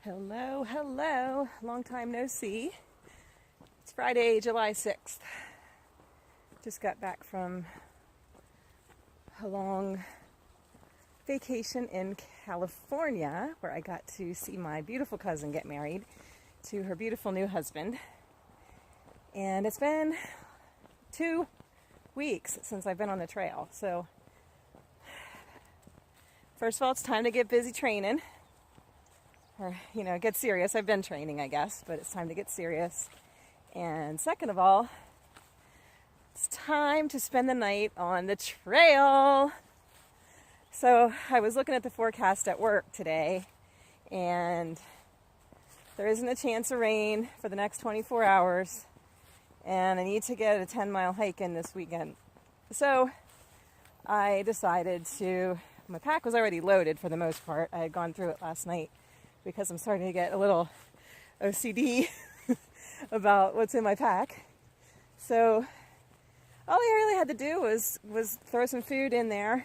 Hello, hello. Long time no see. It's Friday, July 6th. Just got back from a long vacation in California where I got to see my beautiful cousin get married to her beautiful new husband. And it's been 2 weeks since I've been on the trail. So first of all, it's time to get busy training. Or, get serious. I've been training, I guess, but it's time to get serious. And second of all, it's time to spend the night on the trail. So I was looking at the forecast at work today, and there isn't a chance of rain for the next 24 hours, and I need to get a 10-mile hike in this weekend. So I decided my pack was already loaded for the most part. I had gone through it last night, because I'm starting to get a little OCD about what's in my pack. So all I really had to do was throw some food in there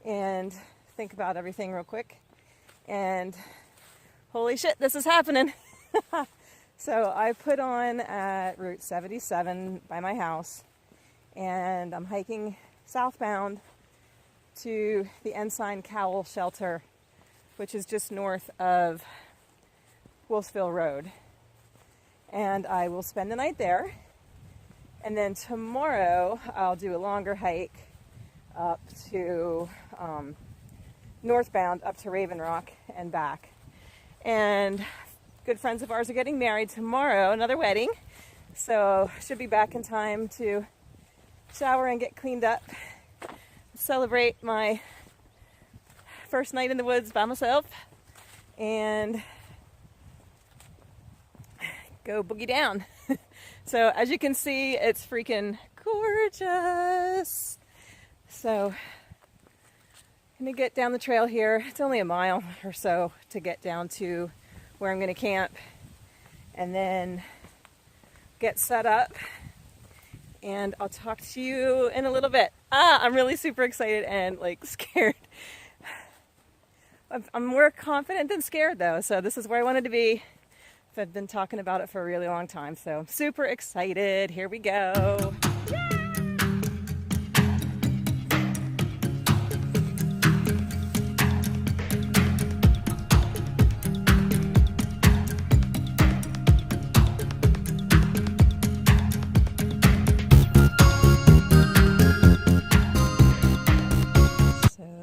and think about everything real quick. And holy shit, this is happening. So I put on at Route 77 by my house, and I'm hiking southbound to the Ensign Cowl Shelter, which is just north of Wolfsville Road. And I will spend the night there. And then tomorrow I'll do a longer hike up to northbound up to Raven Rock and back. And good friends of ours are getting married tomorrow, another wedding. So should be back in time to shower and get cleaned up, celebrate my first night in the woods by myself, and go boogie down. So as you can see, it's freaking gorgeous. So I'm gonna get down the trail here. It's only a mile or so to get down to where I'm gonna camp, and then get set up, and I'll talk to you in a little bit. I'm really super excited and scared. I'm more confident than scared, though, so this is where I wanted to be. I've been talking about it for a really long time, so I'm super excited. Here we go.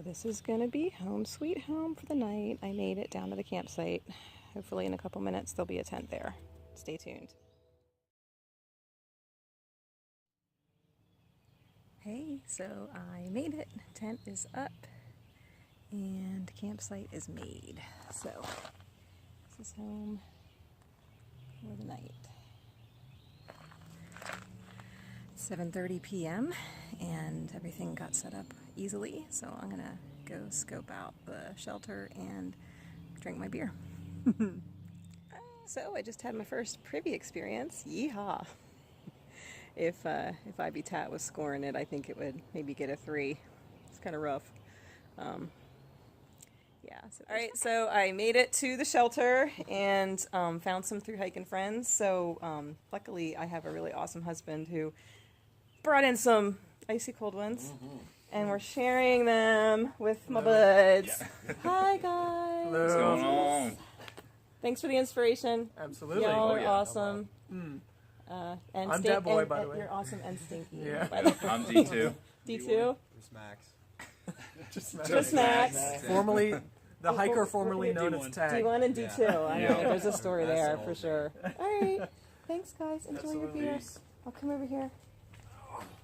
This is gonna be home sweet home for the night. I made it down to the campsite. Hopefully in a couple minutes there'll be a tent there. Stay tuned. Hey, so I made it. Tent is up and campsite is made. So this is home for the night. 7:30 p.m. and everything got set up easily, so I'm gonna go scope out the shelter and drink my beer. So I just had my first privy experience. Yeehaw! If Ivy Tat was scoring it, I think it would maybe get a 3. It's kind of rough. Yeah. All right, so I made it to the shelter and found some through hiking friends. So luckily I have a really awesome husband who brought in some icy cold ones. Mm-hmm. And we're sharing them with my buds. Yeah. Hi, guys. Hello. What's going on? Thanks for the inspiration. Absolutely. Y'all are awesome. And I'm that boy, by the way. You're awesome and stinky. Yeah. I'm D2. D2? Just Max. Just Max. Formerly, the hiker formerly known as Tag. D1 and D2. Yeah. I know, there's a story there for sure. All right. Thanks, guys. Enjoy your Absolutely. beer. I'll come over here.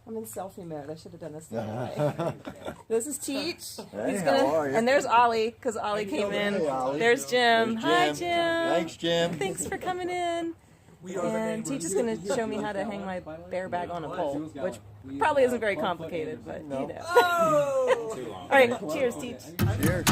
I'm in selfie mode. I should have done this the other way. This is Teach. Hey, He's how are you? And there's Ollie, because Ollie came in. Hey, Ollie. There's Jim. Hi, Jim. Jim. Thanks, Jim. Thanks for coming in. And Teach is going to show me how to hang my bear bag on a pole, which probably isn't very complicated, but you know. All right, cheers, Teach. Cheers.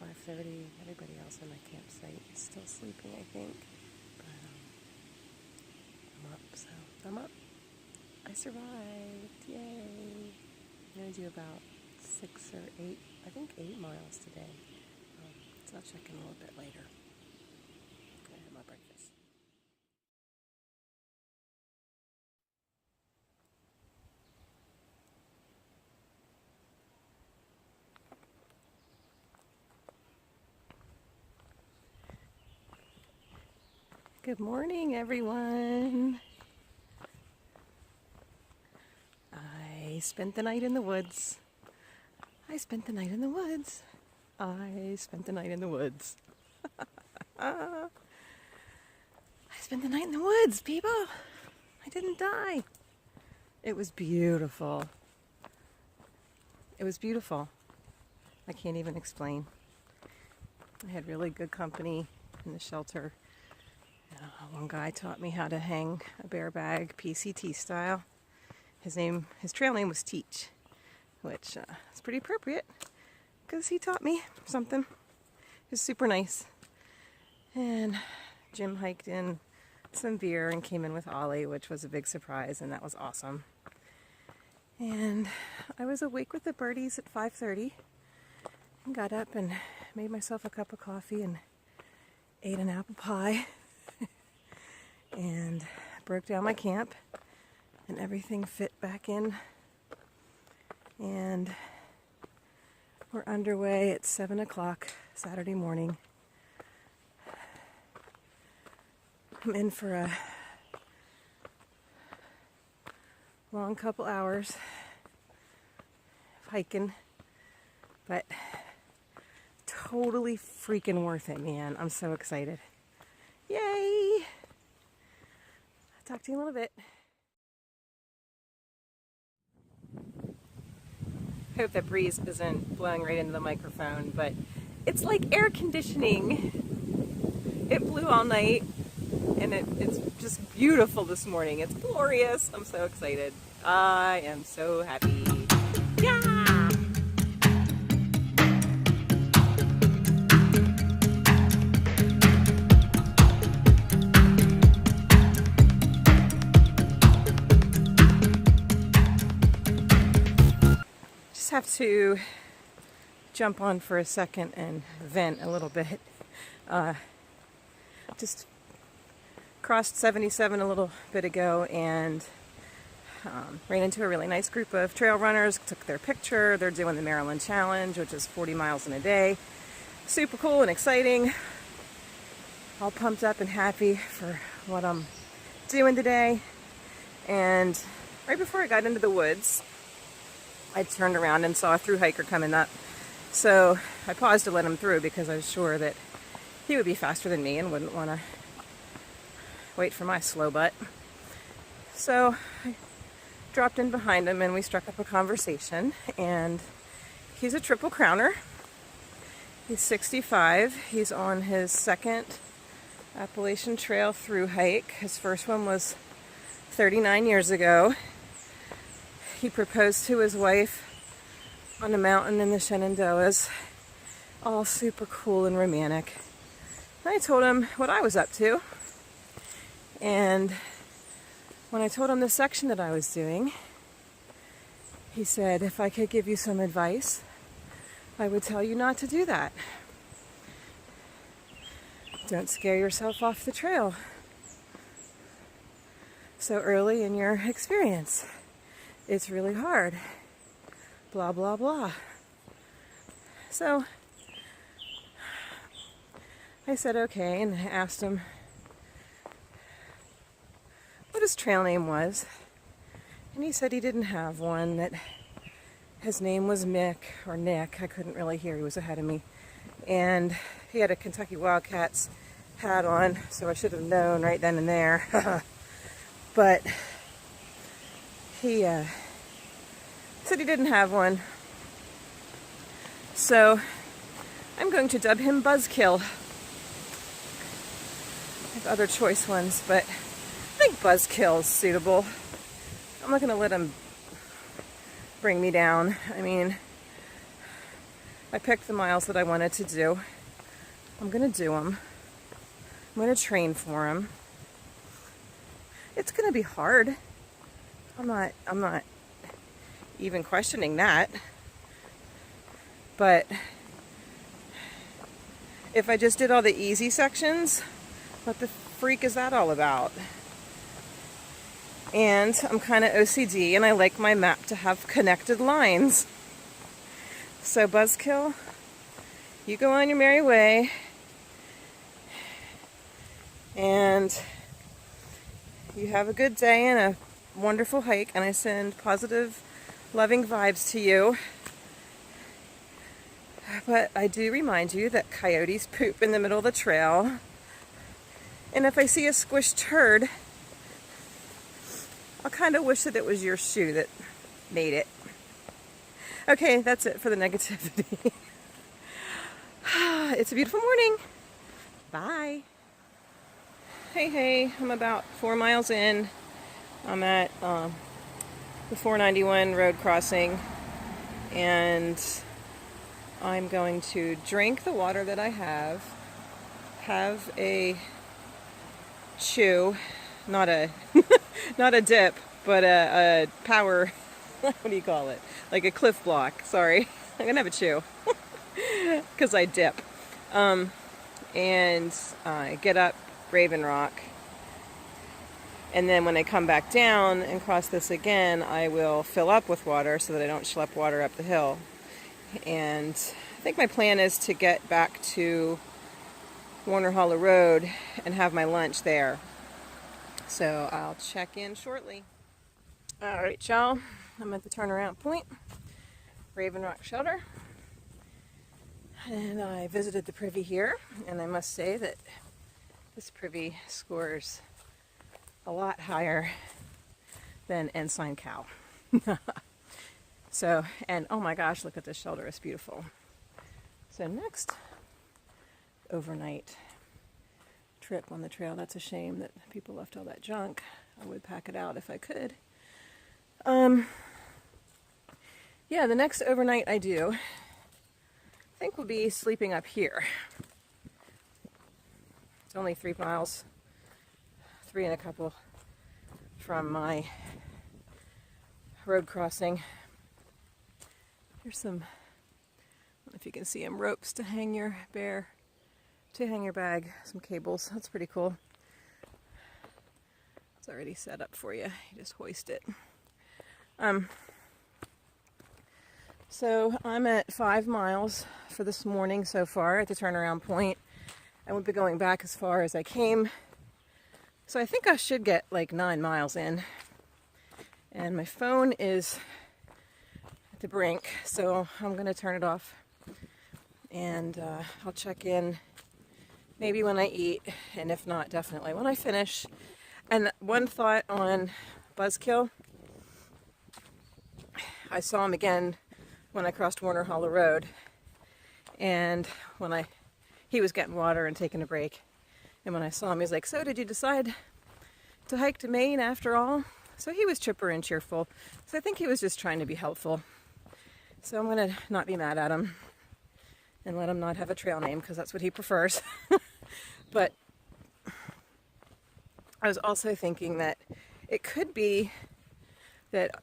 5:30. Everybody else in my campsite is still sleeping, I think. But I'm up, so I'm up. I survived. Yay. I'm going to do about 6 or 8, I think 8 miles today. So I'll check in a little bit later. I have my breakfast. Good morning, everyone. I spent the night in the woods. I spent the night in the woods. I spent the night in the woods. I spent the night in the woods, people. I didn't die. It was beautiful. It was beautiful. I can't even explain. I had really good company in the shelter. One guy taught me how to hang a bear bag PCT style. His trail name was Teach, which is pretty appropriate because he taught me something. He was super nice. And Jim hiked in some beer and came in with Ollie, which was a big surprise, and that was awesome. And I was awake with the birdies at 5:30 and got up and made myself a cup of coffee and ate an apple pie and broke down my camp, and everything fit back in. And we're underway at 7 o'clock Saturday morning. I'm in for a long couple hours of hiking, but totally freaking worth it, man. I'm so excited. Yay! I'll talk to you in a little bit. I hope that breeze isn't blowing right into the microphone, but it's like air conditioning. It blew all night, and it's just beautiful this morning. It's glorious. I'm so excited. I am so happy. Yeah! Have to jump on for a second and vent a little bit. Just crossed 77 a little bit ago and ran into a really nice group of trail runners, took their picture. They're doing the Maryland Challenge, which is 40 miles in a day. Super cool and exciting. All pumped up and happy for what I'm doing today. And right before I got into the woods, I turned around and saw a thru hiker coming up. So I paused to let him through because I was sure that he would be faster than me and wouldn't want to wait for my slow butt. So I dropped in behind him and we struck up a conversation. And he's a Triple Crowner. He's 65. He's on his second Appalachian Trail thru hike. His first one was 39 years ago. He proposed to his wife on a mountain in the Shenandoahs, all super cool and romantic. And I told him what I was up to. And when I told him the section that I was doing, he said, if I could give you some advice, I would tell you not to do that. Don't scare yourself off the trail so early in your experience. It's really hard. Blah, blah, blah. So I said okay, and I asked him what his trail name was. And he said he didn't have one, that his name was Mick, or Nick. I couldn't really hear, he was ahead of me. And he had a Kentucky Wildcats hat on, so I should have known right then and there. But he said he didn't have one. So I'm going to dub him Buzzkill. I have other choice ones, but I think Buzzkill is suitable. I'm not going to let him bring me down. I mean, I picked the miles that I wanted to do. I'm going to do them. I'm going to train for them. It's going to be hard. I'm not even questioning that. But if I just did all the easy sections, what the freak is that all about? And I'm kind of OCD and I like my map to have connected lines. So Buzzkill, you go on your merry way, and you have a good day and a wonderful hike, and I send positive, loving vibes to you. But I do remind you that coyotes poop in the middle of the trail, and if I see a squished turd, I'll kind of wish that it was your shoe that made it. Okay, that's it for the negativity. It's a beautiful morning. Bye. Hey, I'm about 4 miles in. I'm at the 491 road crossing, and I'm going to drink the water that I have a chew, not a not a dip, but a power, what do you call it? Like a Cliff Block, sorry. I'm gonna have a chew, because I dip. And get up Raven Rock, and then when I come back down and cross this again, I will fill up with water so that I don't schlep water up the hill. And I think my plan is to get back to Warner Hollow Road and have my lunch there. So I'll check in shortly. All right, y'all. I'm at the turnaround point, Raven Rock Shelter. And I visited the privy here, and I must say that this privy scores a lot higher than Ensign Cow. So, and oh my gosh, look at this shelter, it's beautiful. So next overnight trip on the trail, that's a shame that people left all that junk. I would pack it out if I could. Yeah, the next overnight I do, I think we'll be sleeping up here. It's only 3 miles, 3 and a couple from my road crossing. Here's some, I don't know if you can see them, ropes to hang your bag, some cables. That's pretty cool. It's already set up for you. You just hoist it. So I'm at 5 miles for this morning so far at the turnaround point. I won't be going back as far as I came. So I think I should get like 9 miles in. And my phone is at the brink, so I'm going to turn it off. And I'll check in maybe when I eat, and if not, definitely when I finish. And one thought on Buzzkill. I saw him again when I crossed Warner Hollow Road, and when he was getting water and taking a break, and when I saw him, he was like, "So did you decide to hike to Maine after all?" So he was chipper and cheerful, so I think he was just trying to be helpful. So I'm gonna not be mad at him and let him not have a trail name, because that's what he prefers. But I was also thinking that it could be that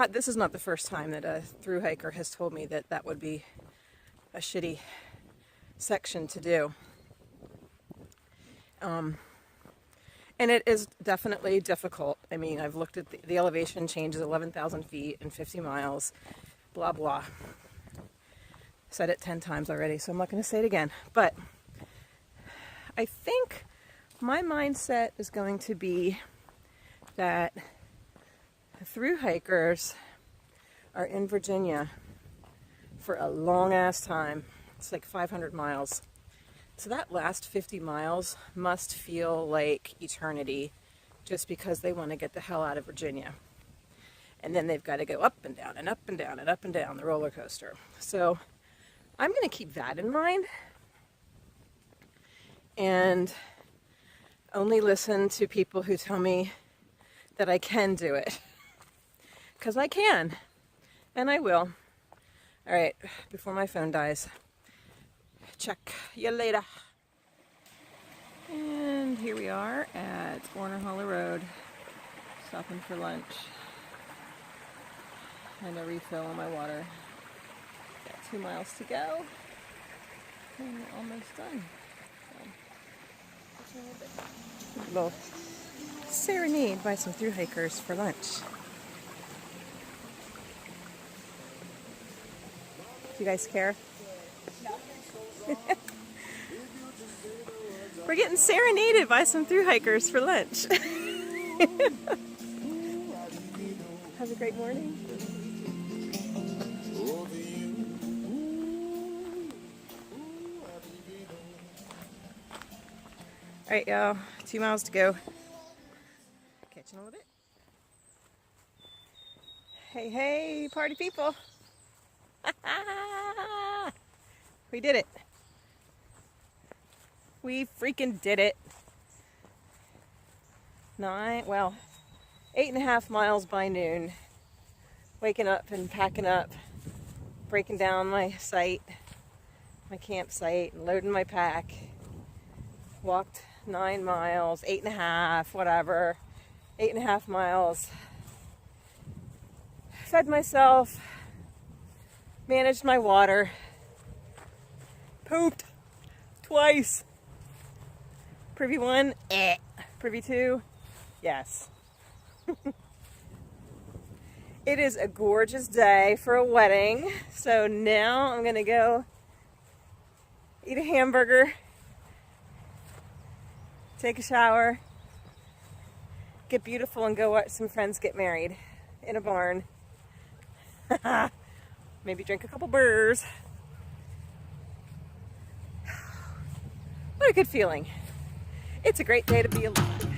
this is not the first time that a thru hiker has told me that that would be a shitty section to do. And it is definitely difficult. I mean, I've looked at the elevation changes 11,000 feet in 50 miles, blah, blah. Said it 10 times already, so I'm not going to say it again. But I think my mindset is going to be that thru hikers are in Virginia for a long ass time. It's like 500 miles. So that last 50 miles must feel like eternity, just because they want to get the hell out of Virginia. And then they've got to go up and down and up and down and up and down the roller coaster. So I'm going to keep that in mind and only listen to people who tell me that I can do it. Because I can, and I will. All right, before my phone dies. Check you later. And here we are at Warner Hollow Road, stopping for lunch. And a refill on my water. Got 2 miles to go. And we're almost done. So, a little serenade by some thru hikers for lunch. Do you guys care? No. We're getting serenaded by some thru hikers for lunch. Have a great morning. All right, y'all. 2 miles to go. Catch you in a little bit. Hey, hey, party people. We did it. We freaking did it. 8.5 miles by noon. Waking up and packing up, breaking down my campsite, and loading my pack. Walked 9 miles, 8.5, whatever. 8.5 miles. Fed myself, managed my water, pooped twice. Privy 1, Privy 2, yes. It is a gorgeous day for a wedding, so now I'm gonna go eat a hamburger, take a shower, get beautiful, and go watch some friends get married in a barn. Maybe drink a couple burrs. What a good feeling. It's a great day to be alive.